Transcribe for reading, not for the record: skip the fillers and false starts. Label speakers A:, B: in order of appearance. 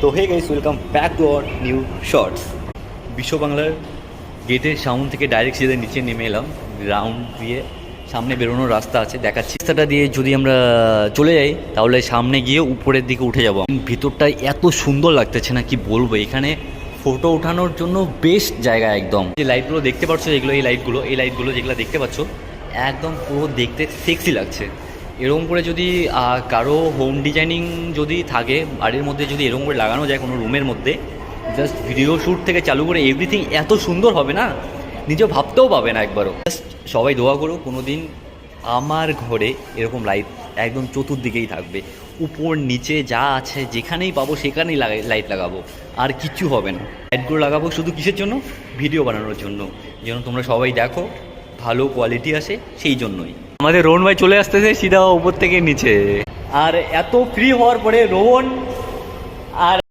A: তো hey guys, welcome back to our new shorts. বিশ্ব বাংলার গেটের সামনে থেকে ডাইরেক্ট সিধে নিচে নেমে এলাম। রাউন্ড দিয়ে সামনে বেরোনোর রাস্তা আছে, দেখাচ্ছি। রাস্তাটা দিয়ে যদি আমরা চলে যাই তাহলে সামনে গিয়ে উপরের দিকে উঠে যাব। ভিতরটা এত সুন্দর লাগতেছে না, কি বলবো। এখানে ফটো ওঠানোর জন্য বেস্ট জায়গা একদম। যে লাইটগুলো দেখতে পাচ্ছ, এগুলো এই লাইটগুলো যেগুলো দেখতে পাচ্ছ, একদম পুরো দেখতে সেক্সি লাগছে। এরকম করে যদি কারো হোম ডিজাইনিং যদি থাকে বাড়ির মধ্যে, যদি এরকম করে লাগানো যায় কোনো রুমের মধ্যে, জাস্ট ভিডিও শ্যুট থেকে চালু করে এভরিথিং এত সুন্দর হবে না, নিজে ভাবতেও পাবে না একবারও। জাস্ট সবাই দোয়া করো কোনো দিন আমার ঘরে এরকম লাইট একদম চতুর্দিকেই থাকবে। উপর নিচে যা আছে যেখানেই পাবো সেখানেই লাইট লাগাবো, আর কিচ্ছু হবে না। লাইটগুলো লাগাবো শুধু কিসের জন্য? ভিডিও বানানোর জন্য, যেন তোমরা সবাই দেখো, ভালো কোয়ালিটি আসে, সেই জন্যই। আমাদের রোহন ভাই চলে আসতেছে সিধা উপর থেকে নিচে। আর এত ফ্রি হওয়ার পরে রোহন আর